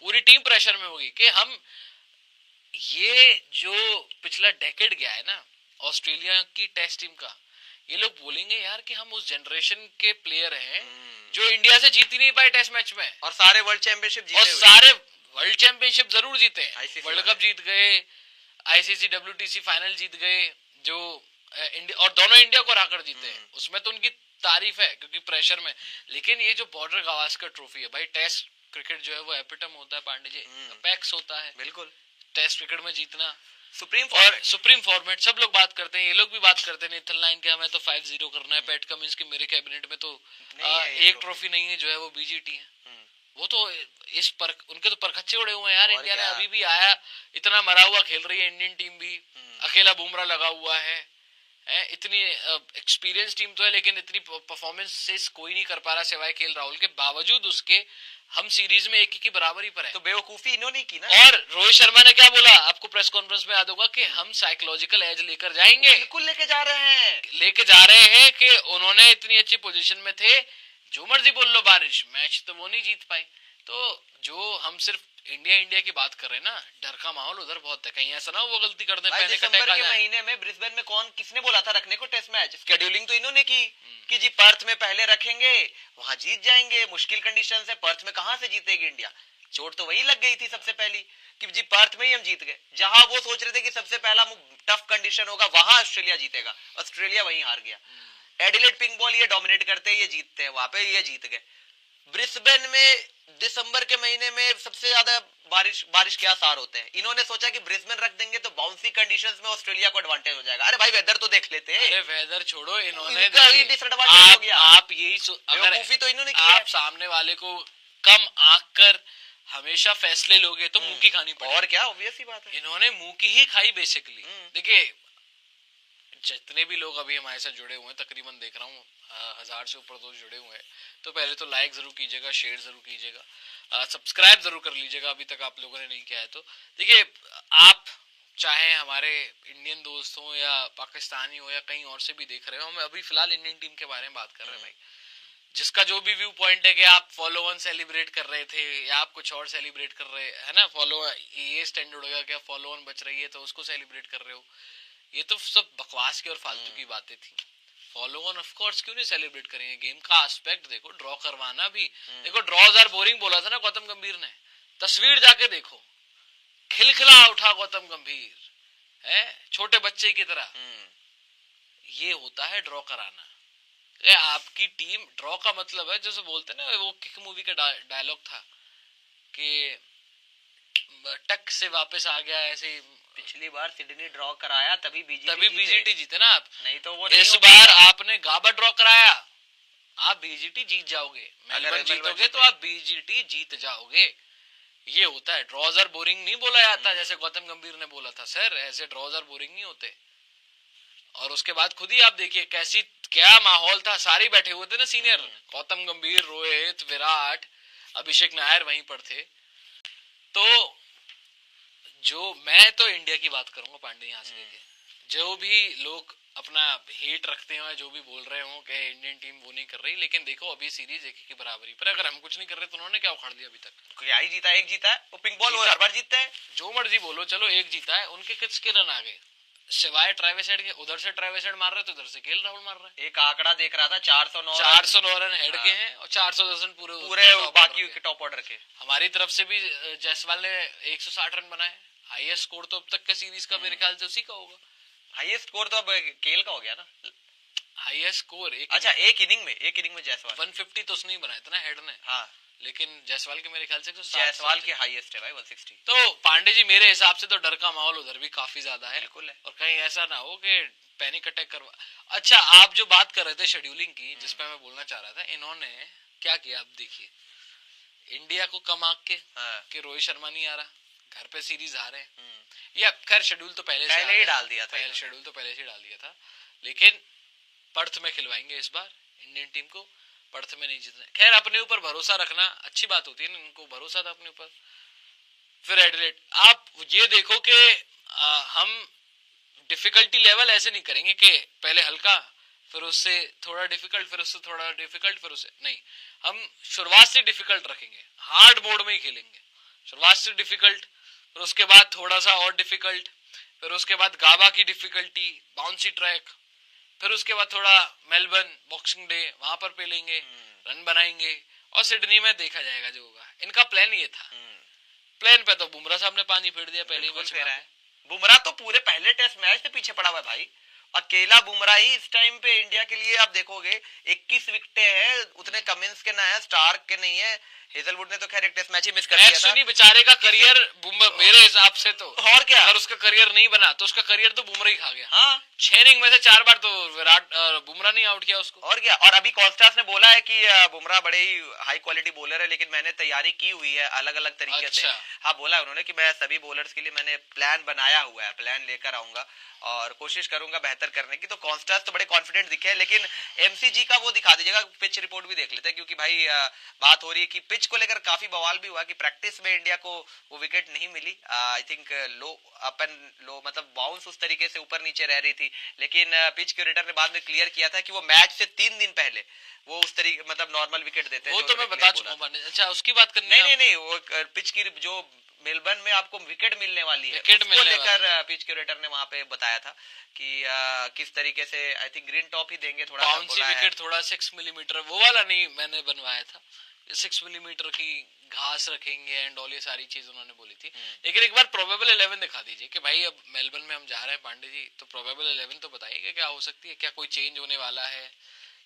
पूरी टीम प्रेशर में होगी कि हम, ये जो पिछला डेकेड गया है ना ऑस्ट्रेलिया की टेस्ट टीम का, ये लोग बोलेंगे यार कि हम उस जनरेशन के प्लेयर हैं जो इंडिया से जीत ही नहीं पाए टेस्ट मैच में, और सारे वर्ल्ड चैंपियनशिप जीते, और सारे वर्ल्ड चैंपियनशिप जरूर जीते, वर्ल्ड कप जीत गए, आईसीसी डब्ल्यूटीसी फाइनल जीत गए, जो और दोनों इंडिया को हराकर जीते, उसमें तो उनकी तारीफ है क्योंकि प्रेशर में। लेकिन ये जो बॉर्डर गावस्कर ट्रॉफी है भाई, टेस्ट क्रिकेट जो है वो एपिटम होता है पांडे जी, अपेक्स होता है बिल्कुल टेस्ट क्रिकेट में जीतना, सुप्रीम फॉर्मेट सब लोग बात करते हैं, ये लोग भी बात करते हैं नेथन लाइन के हमें तो 5-0 करना है, पैट कमिंस के मेरे कैबिनेट में तो एक ट्रॉफी नहीं है जो है वो बीजीटी है, वो तो इस पर उनके तो परखच्चे उड़े हुए हैं यार। इंडिया ने अभी भी आया, इतना मरा हुआ खेल रही है इंडियन टीम भी, अकेला बुमराह लगा हुआ है, इतनी एक्सपीरियंस टीम तो है लेकिन इतनी परफॉर्मेंस कोई नहीं कर पा रहा सिवाय केएल राहुल के, बावजूद उसके हम सीरीज में 1-1 की बराबरी पर है। तो बेवकूफी इन्होंने की ना। और रोहित शर्मा ने क्या बोला आपको प्रेस कॉन्फ्रेंस में याद होगा कि हम साइकोलॉजिकल एज लेकर जाएंगे, बिल्कुल लेके जा रहे हैं कि उन्होंने इतनी अच्छी पोजीशन में थे, जो मर्जी बोल लो बारिश, मैच तो वो नहीं जीत पाए। तो जो हम सिर्फ इंडिया की बात कर रहे हैं ना, डर का माहौल उधर बहुत है, कहीं ऐसा ना वो गलती कर दे। पहले दिसंबर के महीने में ब्रिस्बेन में किसने बोला था रखने को टेस्ट मैच, शेड्यूलिंग तो इन्होंने की कि जी पर्थ में पहले रखेंगे, वहां जीत जाएंगे, मुश्किल कंडीशन है, पर्थ में कहां से जीतेगी इंडिया, चोट तो वही लग गई थी सबसे पहली कि जी पर्थ में ही हम जीत गए, जहां वो सोच रहे थे कि सबसे पहला टफ कंडीशन होगा वहां ऑस्ट्रेलिया जीतेगा, ऑस्ट्रेलिया वहीं हार गया। एडिलेड पिंक बॉल ये डोमिनेट करते हैं, ये जीतते हैं, वहां पे ये जीत गए। ब्रिस्बेन में दिसंबर के महीने में सबसे ज्यादा बारिश के आसार होते हैं, इन्होंने सोचा कि ब्रिस्बेन रख देंगे तो बाउंसी कंडीशंस में ऑस्ट्रेलिया को एडवांटेज हो जाएगा। अरे भाई वेदर तो देख लेते हैं, अरे वेदर छोड़ो, इन्होंने डिसएडवांटेज हो गया। आप यही अगर तो इन्होंने की, आप सामने वाले को कम आंक कर हमेशा फैसले लोगे तो मुंह की खानी पड़ेगी, और क्या ऑब्वियस ही बात है, इन्होंने मुंह की ही खाई बेसिकली। देखिए जितने भी लोग अभी हमारे साथ जुड़े हुए हैं, तकरीबन देख रहा हूँ 1000 से ऊपर दोस्त जुड़े हुए हैं, तो पहले तो लाइक जरूर कीजिएगा, शेयर जरूर कीजिएगा, सब्सक्राइब जरूर कर लीजिएगा अभी तक आप लोगों ने नहीं किया है तो। देखिए आप चाहे हमारे इंडियन दोस्त हो या पाकिस्तानी हो या कहीं और से भी देख रहे हो, हम अभी फिलहाल इंडियन टीम के बारे में बात कर रहे हैं भाई, जिसका जो भी व्यू पॉइंट है कि आप फॉलो वन सेलिब्रेट कर रहे थे या आप कुछ और सेलिब्रेट कर रहे है ना, फॉलो ये स्टैंडर्ड होगा कि फॉलो वन बच रही है तो उसको सेलिब्रेट कर रहे हो, ये तो सब बकवास की और फालतू की बातें थी। फॉलो ऑन ऑफ कोर्स क्यों नहीं सेलिब्रेट करेंगे, गेम का एस्पेक्ट देखो, ड्रॉ करवाना भी देखो, ड्रॉज आर बोरिंग बोला था ना गौतम गंभीर ने, तस्वीर जाके देखो, खिलखिला उठा गौतम गंभीर है छोटे बच्चे की तरह। ये होता है ड्रॉ कराना, आपकी टीम ड्रॉ का मतलब है जैसे बोलते ना, वो किक मूवी का डायलॉग था कि टक से वापस आ गया, ऐसे पिछली बार सिडनी ड्रॉ कराया तभी बीजीटी जीते ना आप, नहीं तो वो इस बार आपने गाबा ड्रॉ कराया, आप बीजीटी जीत जाओगे। मेलबर्न जीतोगे तो आप बीजीटी जीत जाओगे। ये होता है, ड्रॉज आर बोरिंग नहीं बोला जाता जैसे गौतम गंभीर ने बोला था। सर ऐसे ड्रॉज आर बोरिंग नहीं होते। और उसके बाद खुद ही आप देखिए कैसी क्या माहौल था, सारे बैठे हुए थे ना सीनियर, गौतम गंभीर, रोहित, विराट, अभिषेक नायर वहीं पर थे। तो जो मैं तो इंडिया की बात करूंगा पांडे, यहाँ से लेके जो भी लोग अपना हेट रखते हो, जो भी बोल रहे हो कि इंडियन टीम वो नहीं कर रही, लेकिन देखो अभी सीरीज एक की बराबरी पर, अगर हम कुछ नहीं कर रहे तो उन्होंने क्या उखाड़ दिया अभी तक? क्या ही जीता, एक जीता है वो पिंक बॉल, वो हर बार जीतते हैं। जो मर्जी बोलो, चलो एक जीता है, उनके किसके रन आ गए सिवाय ट्राइवेसेड के? उधर से ट्राइवेसेड मार रहे तो उधर से केएल राहुल मार रहा है। एक आंकड़ा देख रहा था 409 रन हेड के हैं और 410 रन पूरे बाकी के टॉप ऑर्डर के। हमारी तरफ से भी जायसवाल ने 160 रन बनाए, हाईएस्ट स्कोर तो अब तक के सीरीज का मेरे ख्याल से उसी का होगा। हाईएस्ट स्कोर तो अब केएल का हो गया ना, हाईएस्ट स्कोर अच्छा एक इनिंग में जायसवाल 150 तो उसने ही बनाया था ना हेड ने। हाँ, लेकिन जायसवाल के मेरे ख्याल से जायसवाल की हाईएस्ट है भाई 160। तो पांडे जी मेरे हिसाब से तो डर का माहौल उधर भी काफी ज्यादा है। बिल्कुल है। और कहीं ऐसा ना हो कि पैनिक अटैक करवा। अच्छा आप जो बात कर रहे थे शेड्यूलिंग की, जिस पे मैं बोलना चाह रहा था, इन्होंने क्या किया आप देखिए, इंडिया को कम आंक के कि रोहित शर्मा नहीं आ रहा, घर पे सीरीज आ रहे हैं, या खैर शेड्यूल तो पहले से ही डाल दिया था, शेड्यूल तो पहले से डाल दिया था, लेकिन पर्थ में खिलवाएंगे इस बार इंडियन टीम को, पर्थ में नहीं जीतना। खैर अपने ऊपर भरोसा रखना अच्छी बात होती है ना, इनको भरोसा था अपने ऊपर। फिर एडिलेड आप ये देखो कि हम डिफिकल्टी लेवल ऐसे नहीं करेंगे कि पहले हल्का फिर उससे थोड़ा डिफिकल्ट फिर उससे थोड़ा डिफिकल्ट फिर उससे नहीं, हम शुरुआत से डिफिकल्ट रखेंगे, हार्ड मोड में ही खेलेंगे, शुरुआत से डिफिकल्ट फिर उसके बाद थोड़ा सा और डिफिकल्ट, फिर उसके बाद गाबा की डिफिकल्टी, बाउंसी ट्रैक, फिर उसके बाद थोड़ा मेलबर्न बॉक्सिंग डे वहां पर पेलेंगे, रन बनाएंगे और सिडनी में देखा जाएगा जो होगा। इनका प्लान ये था। प्लान पे तो बुमराह साहब ने पानी फेर दिया पहले मैच में। बुमराह तो पूरे पहले टेस्ट मैच से पीछे पड़ा हुआ है भाई, अकेला बुमराह ही इस टाइम पे इंडिया के लिए। आप देखोगे 21 विकेटें हैं, उतने कमिंस के ना है, स्टार्क के नहीं है, हेजलवुड ने तो खैर एक टेस्ट मैच ही मिस कर दिया था। बेचारे का करियर मेरे हिसाब से तो, और क्या, अगर उसका करियर नहीं बना तो उसका करियर तो बुमराह ही खा गया। हाँ 6 इनिंग में से 4 बार तो विराट बुमराह नहीं आउट किया उसको। और क्या, और अभी कॉस्टास ने बोला है कि बुमराह बड़े ही हाई क्वालिटी बॉलर है, लेकिन मैंने तैयारी की हुई है अलग अलग तरीके से। हाँ बोला उन्होंने कि मैं सभी बॉलर्स के लिए मैंने प्लान बनाया हुआ है, प्लान लेकर आऊंगा और कोशिश करूंगा बेहतर करने की। तो कॉन्स्टास तो बड़े कॉन्फिडेंट दिखे हैं, लेकिन एमसीजी का वो दिखा दीजिएगा, पिच रिपोर्ट भी देख लेते हैं, क्योंकि भाई बात हो रही है कि पिच को लेकर काफी बवाल भी हुआ कि प्रैक्टिस में इंडिया को वो विकेट नहीं मिली। I think low up and low, मतलब बाउंस उस तरीके से ऊपर नीचे रह रही थी, लेकिन पिच क्यूरेटर ने बाद में क्लियर किया था कि वो मैच से 3 दिन पहले वो उस तरीके मतलब नॉर्मल विकेट देते हैं। वो तो मैं बता चुका हूं। अच्छा उसकी बात करनी नहीं नहीं नहीं, वो पिच की जो मेलबर्न में आपको विकेट मिलने वाली है, उसको लेकर पिच क्यूरेटर ने वहां पे बताया था कि किस तरीके से आई थिंक ग्रीन टॉप ही देंगे, थोड़ा बाउंसी विकेट, थोड़ा 6 मिलीमीटर वो वाला नहीं मैंने बनवाया था, 6 मिलीमीटर की घास रखेंगे एंड ऑल, ये सारी चीज उन्होंने बोली थी। लेकिन एक बार प्रोबेबल 11 दिखा दीजिए कि भाई अब मेलबर्न में हम जा रहे हैं पांडे जी, तो प्रोबेबल 11 तो बताइए क्या हो सकती है, क्या कोई चेंज होने वाला है,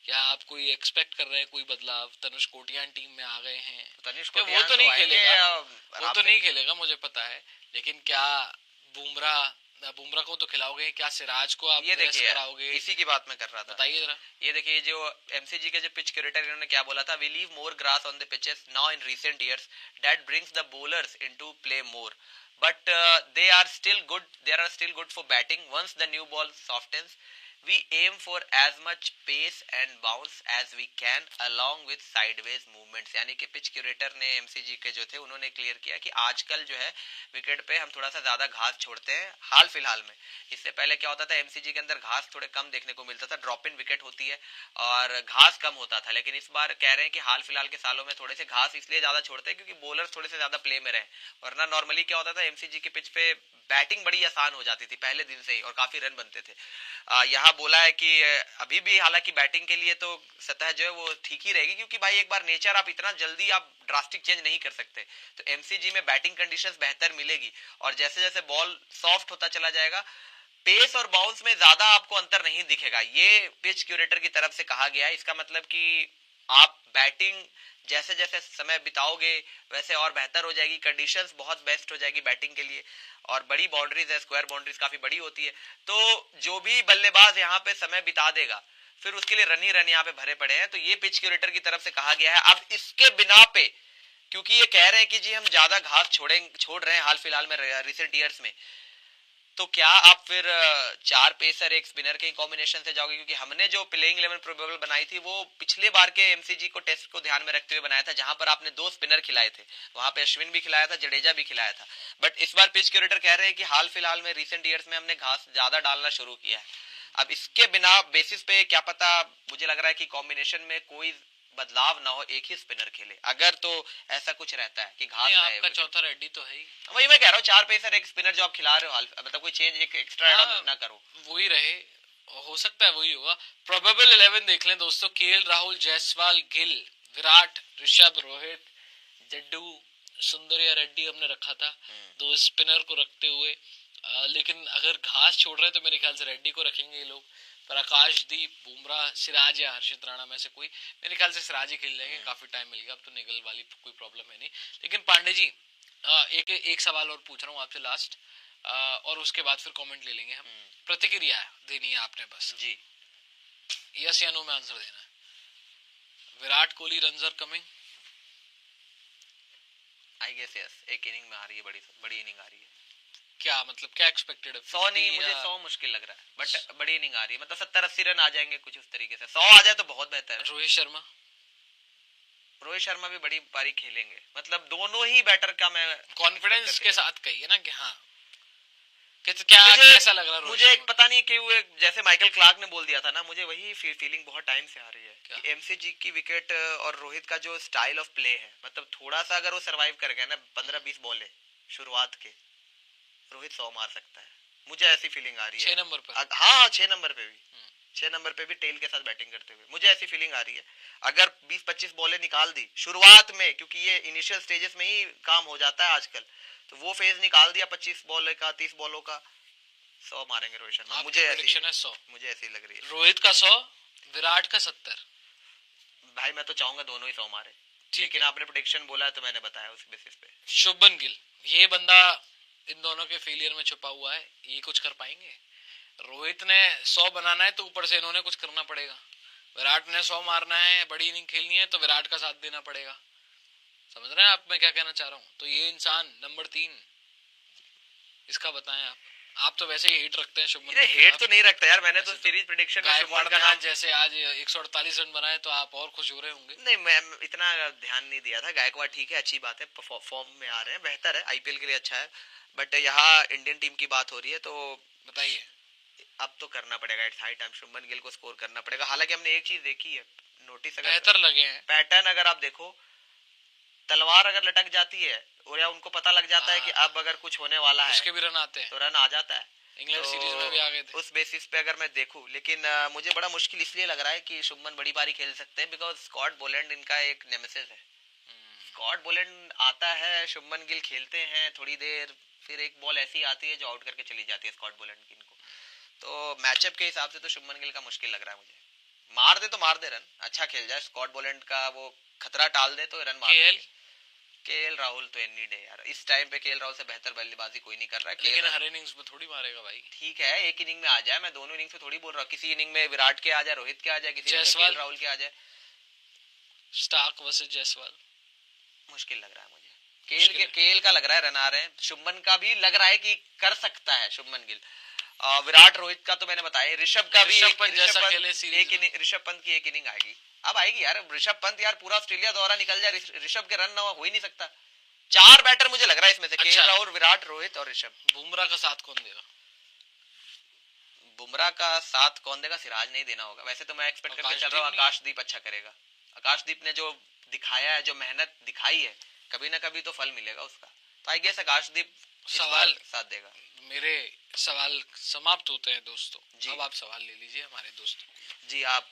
क्या आप कोई एक्सपेक्ट कर रहे हैं कोई बदलाव? तनुष कोटियान टीम में आ गए हैं, वो तो नहीं खेलेगा, वो तो नहीं खेलेगा मुझे पता है, लेकिन क्या बुमराह को तो खिलाओगे, क्या सिराज को आप ये देखिए कराओगे? इसी की बात मैं कर रहा था, बताइए जरा। ये देखिए जो एमसीजी के जो पिच क्यूरेटर इन्होंने क्या बोला था, we leave more grass on the pitches now in recent years that brings the bowlers into play more but they are still good for batting once the new ball softens. We aim for as much pace and bounce as we can along with sideways movements। यानी कि pitch curator ने MCG के जो थे उन्होंने clear किया कि आजकल जो है विकेट पे हम थोड़ा सा ज्यादा घास छोड़ते हैं हाल फिलहाल में। इससे पहले क्या होता था, एमसीजी के अंदर घास थोड़े कम देखने को मिलता था, ड्रॉप इन विकेट होती है और घास कम होता था, लेकिन इस बार कह रहे हैं कि हाल फिलहाल के सालों में थोड़े से घास इसलिए ज्यादा छोड़ते हैं क्योंकि बॉलर थोड़े से ज्यादा प्ले में रहे, वरना नॉर्मली क्या होता था एमसीजी के पिच पे बैटिंग बड़ी आसान हो जाती थी पहले दिन से ही और काफी रन बनते थे। यहाँ बोला है कि अभी भी हालांकि बैटिंग के लिए तो सतह जो है वो ठीक ही रहेगी, क्योंकि भाई एक बार नेचर आप इतना जल्दी आप ड्रास्टिक चेंज नहीं कर सकते, तो एमसीजी में बैटिंग कंडीशंस बेहतर मिलेगी और जैसे जैसे बॉल सॉफ्ट होता चला जाएगा पेस और बाउंस में ज्यादा आपको अंतर नहीं दिखेगा। ये पिच क्यूरेटर की तरफ से कहा गया है। इसका मतलब कि आप बैटिंग जैसे जैसे समय बिताओगे वैसे और बेहतर हो जाएगी, कंडीशंस बहुत बेस्ट हो जाएगी बैटिंग के लिए, और बड़ी बाउंड्रीज है, स्क्वायर बाउंड्रीज काफी बड़ी होती है, तो जो भी बल्लेबाज यहाँ पे समय बिता देगा फिर उसके लिए रन ही रन यहाँ पे भरे पड़े हैं। तो ये पिच क्यूरेटर की तरफ से कहा गया है। अब इसके बिना पे, क्योंकि ये कह रहे हैं कि जी हम ज्यादा घास छोड़ रहे हैं हाल फिलहाल में रिसेंट ईयर्स में, तो क्या आप फिर चार पेसर एक स्पिनर के कॉम्बिनेशन से जाओगे? क्योंकि हमने जो प्लेइंग 11 प्रोबेबल बनाई थी वो पिछले बार के एमसीजी को टेस्ट को ध्यान में रखते हुए बनाया था, जहां पर आपने 2 स्पिनर खिलाए थे, वहां पे अश्विन भी खिलाया था, जडेजा भी खिलाया था। बट इस बार पिच क्यूरेटर कह रहे हैं कि हाल फिलहाल में रिसेंट ईयर्स में हमने घास ज्यादा डालना शुरू किया है। अब इसके बिना बेसिस पे क्या पता, मुझे लग रहा है कि कॉम्बिनेशन में कोई बदलाव ना हो, एक ही स्पिनर खेले अगर, तो ऐसा कुछ रहता है कि घास रहे। आपका चौथा रेड्डी तो है ही, वही मैं कह रहा हूँ, 4 पेसर एक स्पिनर जो आप खिला रहे हो हाल, मतलब कोई चेंज एक एक्स्ट्रा ऐड ना करो, वही रहे, हो सकता है वही होगा। प्रोबेबल 11 देख लें दोस्तों, केएल राहुल, जायसवाल, गिल, विराट, ऋषभ, रोहित, जड्डू, सुंदरिया रेड्डी हमने रखा था 2 स्पिनर को रखते हुए। लेकिन अगर घास छोड़ रहे हैं तो मेरे ख्याल से रेड्डी को रखेंगे ये लोग, पर आकाशदीप, बुमराह, सिराज या हर्षित राणा में से कोई, मेरे ख्याल से सिराज ही खेल जाएंगे, काफी टाइम मिल गया, अब तो निगल वाली कोई प्रॉब्लम है नहीं। लेकिन पांडे जी, एक सवाल और पूछ रहा हूँ आपसे लास्ट, और उसके बाद फिर कमेंट ले लेंगे हम। प्रतिक्रिया देनी है आपने बस जी, यस या नो में आंसर देना है। Virat Kohli runs are coming? I guess yes, एक इनिंग में आ रही है, बड़ी बड़ी इनिंग आ रही है। क्या मतलब, क्या एक्सपेक्टेड है? 100 नहीं, मुझे 100 मुश्किल लग रहा है, बट बड़ी इनिंग आ रही है, मतलब 70-80 रन आ जाएंगे कुछ उस तरीके से, 100 आ जाए तो बहुत बेहतर है। रोहित शर्मा? रोहित शर्मा भी बड़ी पारी खेलेंगे, मतलब दोनों ही बैटर का मैं कॉन्फिडेंस के साथ कहिए ना कि हाँ, क्या कैसा लग रहा है मुझे एक पता नहीं क्यों, जैसे माइकल क्लार्क ने बोल दिया था ना, मुझे वही फीलिंग बहुत टाइम से आ रही है कि एमसीजी की विकेट और रोहित का जो स्टाइल ऑफ प्ले है, मतलब थोड़ा सा अगर वो सरवाइव कर गया ना 15-20 बॉलें शुरुआत के, रोहित 100 मार सकता है, मुझे ऐसी फीलिंग आ रही है। 6 नंबर पर? हाँ, 6 नंबर पे भी, 6 नंबर पे भी टेल के साथ बैटिंग करते हुए मुझे ऐसी फीलिंग आ रही है। अगर 20-25 बॉलें निकाल दी शुरुआत में, क्योंकि ये इनिशियल स्टेजेस में ही काम हो जाता है आजकल, तो वो फेज निकाल दिया 25 बॉल का, 30 बॉलों का, 100 मारेंगे रोहित शर्मा, मुझे ऐसी लग रही है। रोहित का 100, विराट का 70? भाई मैं तो चाहूंगा दोनों ही 100 मारे, लेकिन आपने प्रेडिक्शन बोला है तो मैंने बताया उस बेसिस पे। शुभमन गिल, ये बंदा इन दोनों के फेलियर में छुपा हुआ है, ये कुछ कर पाएंगे? रोहित ने 100 बनाना है तो ऊपर से इन्होंने कुछ करना पड़ेगा, विराट ने 100 मारना है, बड़ी इनिंग खेलनी है तो विराट का साथ देना पड़ेगा। समझ रहे हैं आप मैं क्या कहना चाह रहा हूँ? तो ये इंसान नंबर 3, इसका बताएं आप तो वैसे ही हेट रखते हैं शुभमन। हेट तो नहीं रखता यार, मैंने तो सीरीज प्रेडिक्शन में शुभमन का नाम, जैसे आज 148 रन बनाए तो आप और खुश हो रहे होंगे। नहीं, मैं इतना ध्यान नहीं दिया था। गायकवाड़ ठीक है, अच्छी बात है, फॉर्म में आ रहे हैं, बेहतर है, आईपीएल के लिए अच्छा है, बट यहाँ इंडियन टीम की बात हो रही है तो बताइए, अब तो करना पड़ेगा, it's high time Shubman Gill को स्कोर करना पड़ेगा। हालांकि हमने एक चीज देखी है, नोटिस बेहतर लगे हैं पैटर्न, अगर आप देखो तलवार अगर लटक जाती है और या उनको पता लग जाता है कि अब अगर कुछ होने वाला है, उसके भी रन आते हैं, तो रन आ जाता है। इंग्लैंड सीरीज में भी आ गए थे उस बेसिस पे अगर मैं देखूं, लेकिन मुझे बड़ा मुश्किल इसलिए लग रहा है कि शुभमन बड़ी पारी खेल सकते हैं, बिकॉज स्कॉट बोलैंड इनका एक नेमेसिस है। स्कॉट बोलैंड आता है, शुभमन गिल खेलते हैं थोड़ी देर, फिर एक बॉल ऐसी आती है जो आउट करके चली जाती है स्कॉट बोलैंड की इनको, तो मैचअप के हिसाब से तो शुभमन गिल का मुश्किल लग रहा है मुझे। मार दे तो मार दे रन, अच्छा खेल जाए, स्कॉट बोलैंड का वो खतरा टाल दे तो रन मार। केएल राहुल तो एनी डे यार, इस टाइम पे केएल राहुल से बेहतर बल्लेबाजी कोई नहीं कर रहा है, लेकिन हर इनिंग्स में थोड़ी मारेगा भाई। ठीक है, एक इनिंग में आ जाए, मैं दोनों इनिंग्स में थोड़ी बोल रहा हूँ, किसी इनिंग में विराट के आ जाए, रोहित के आ जाए, किसी में केएल राहुल के आ जाए, स्टार्क वर्सेस जायसवाल, मुश्किल लग रहा है मुझे। केएल का लग रहा है रन आ रहे हैं, शुभमन का भी लग रहा है कि कर सकता है शुभमन गिल, विराट रोहित का तो मैंने बताया, ऋषभ का भी ऋषभ पंत की एक इनिंग आएगी, अब आएगी यार, ऋषभ पंत यार पूरा ऑस्ट्रेलिया दौरा निकल जाए, ऋषभ के रन ना हो ही नहीं सकता। 4 बैटर मुझे लग रहा है इसमें से, केएल राहुल, विराट, रोहित और ऋषभ। बुमराह का साथ कौन देगा? बुमराह का साथ कौन देगा? सिराज नहीं देना होगा, वैसे तो मैं एक्सपेक्ट करके चल रहा हूँ आकाशदीप अच्छा करेगा। आकाशदीप ने जो दिखाया है, जो मेहनत दिखाई है, कभी ना कभी तो फल मिलेगा उसका, तो आई गेस आकाशदीप सवाल साथ देगा। मेरे सवाल समाप्त होते हैं दोस्तों, अब आप सवाल ले लीजिए हमारे दोस्तों। जी आप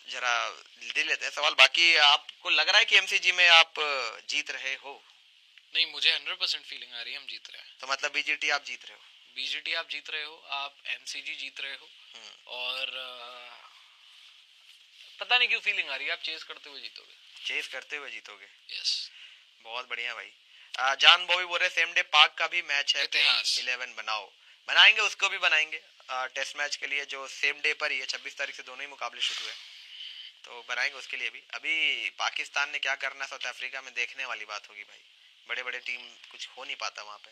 जरा दे लेते हैं सवाल। बाकी आपको लग रहा है कि एमसीजी में आप जीत रहे हो? नहीं, मुझे 100% फीलिंग आ रही है हम जीत रहे हैं। तो मतलब बीजीटी आप जीत रहे हो? बीजीटी आप जीत रहे हो, आप एमसीजी जीत रहे हो, और पता नहीं क्यों फीलिंग आ रही है आप चेस करते हुए जीतोगे। चेस करते हुए जीतोगे। यस। बहुत बढ़िया भाई। जान बॉबी बोल रहे सेम डे पाक का भी मैच है, इतिहास 11 बनाओ। बनाएंगे, उसको भी बनाएंगे। टेस्ट मैच के लिए जो सेम डे पर ही है, 26 तारीख से दोनों ही मुकाबले शुरू है, तो बनाएंगे उसके लिए भी। अभी पाकिस्तान ने क्या करना है साउथ अफ्रीका में, देखने वाली बात होगी भाई। बड़े बड़े टीम कुछ हो नहीं पाता वहां पे।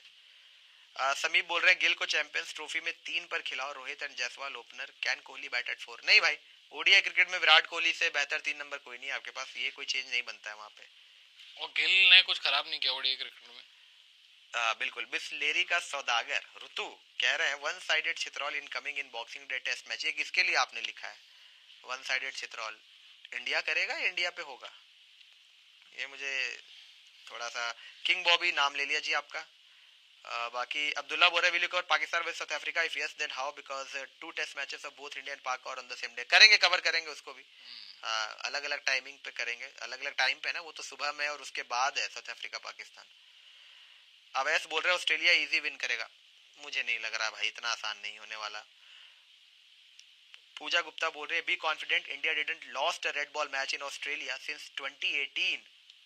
समीप बोल रहे हैं गिल को चैंपियंस ट्रॉफी में 3 पर खिलाओ, Rohit and Jaiswal opener, can Kohli bat at 4। नहीं भाई, ओडीआई क्रिकेट में विराट कोहली से बेहतर 3 नंबर कोई नहीं है आपके पास, ये कोई चेंज नहीं बनता है वहां पे। और गिल ने कुछ खराब नहीं किया ओडीआई क्रिकेट में। बिल्कुल। बिस्लेरी का सौदागर ऋतु कह रहे हैं वन साइडेड चित्रौल incoming in Boxing Day Test match. ये किसके लिए आपने लिखा है वन साइडेड चित्रौल? इंडिया करेगा या इंडिया पे होगा? ये मुझे थोड़ा सा, किंग बॉबी नाम ले लिया जी आपका। बाकी अब्दुल्ला बोल रहे will cover Pakistan with South Africa, if yes then how, because 2 test matches of both India and Pak are on the same day. करेंगे, कवर करेंगे उसको भी। अलग अलग टाइमिंग पे करेंगे, अलग अलग टाइम पे ना, वो तो सुबह में और उसके बाद है साउथ अफ्रीका पाकिस्तान। अवैस बोल रहे ऑस्ट्रेलिया इजी विन करेगा। मुझे नहीं लग रहा भाई, इतना आसान नहीं होने वाला। पूजा गुप्ता बोल रहे be confident, India didn't lost a red ball match in Australia since 2018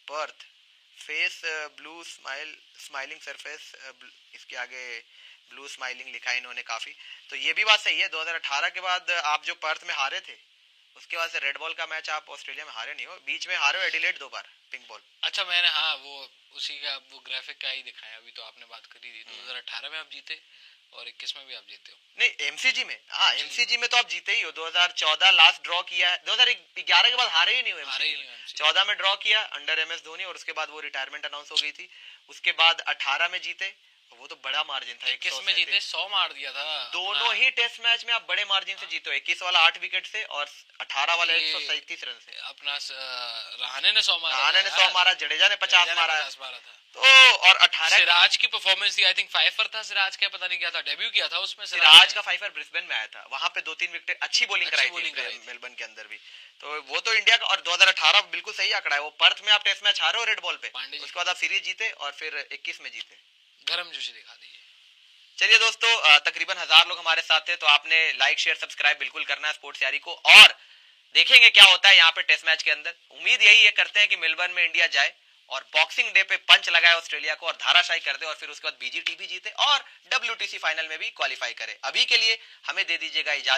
Perth, face blue smile smiling surface, इसके आगे ब्लू स्माइलिंग लिखा है इन्होंने काफी। तो ये भी बात सही है, 2018 के बाद आप जो पर्थ में हारे थे, उसके बाद से रेड बॉल का मैच आप ऑस्ट्रेलिया में हारे नहीं हो, बीच में हारे हो एडिलेड 2 बार पिंक बॉल। अच्छा मैंने, हाँ वो उसी का वो ग्राफिक का ही दिखाया, अभी तो आपने बात करी थी 2018 में आप जीते और 21 में भी आप जीते हो। नहीं एमसीजी में, हाँ एमसीजी में तो आप जीते ही हो। 2014 लास्ट ड्रॉ किया है, 2011 के बाद हारे ही नहीं हुए हारे ही एमसीजी नहीं में। हुए। 14 में ड्रॉ किया अंडर एमएस धोनी, और उसके बाद वो रिटायरमेंट अनाउंस हो गई थी। उसके बाद 18 में जीते, वो तो बड़ा मार्जिन था, 21 में जीते, 100 मार दिया था। दोनों ही टेस्ट मैच में आप बड़े मार्जिन से जीते हो, 21 वाला 8 विकेट से और 18 वाला 137 रन से। अपना रहाणे ने 100 मारा, रहाणे ने 100 मारा, जडेजा ने 50 मारा था। तो, और 18 सिराज की परफॉर्मेंस थी, आई थिंक फाइफर था सिराज का, पता नहीं क्या था, डेब्यू किया था उसमें सिराज का फाइफर ब्रिस्बेन में आया था, वहां पे 2-3 विकेट अच्छी बॉलिंग कराई थी मेलबर्न के अंदर भी। तो वो तो इंडिया का, और 2018 बिल्कुल सही आंकड़ा है, वो पर्थ में आप टेस्ट मैच हारे हो रेड बॉल पे, उसके बाद आप सीरीज जीते और फिर 21 में जीते। गरम जोशी दिखा दी। चलिए दोस्तों, तकरीबन 1000 लोग हमारे साथ थे, तो आपने लाइक शेयर सब्सक्राइब बिल्कुल करना है स्पोर्ट्स यारी को, और देखेंगे क्या होता है यहाँ पे टेस्ट मैच के अंदर। उम्मीद यही है करते हैं कि मेलबर्न में इंडिया जाए और बॉक्सिंग डे पे पंच लगाए ऑस्ट्रेलिया को और धाराशायी कर दे, और फिर उसके बाद बीजीटी भी जीते और WTC फाइनल में भी क्वालिफाई करे। अभी के लिए हमें दे दीजिएगा इजाजत।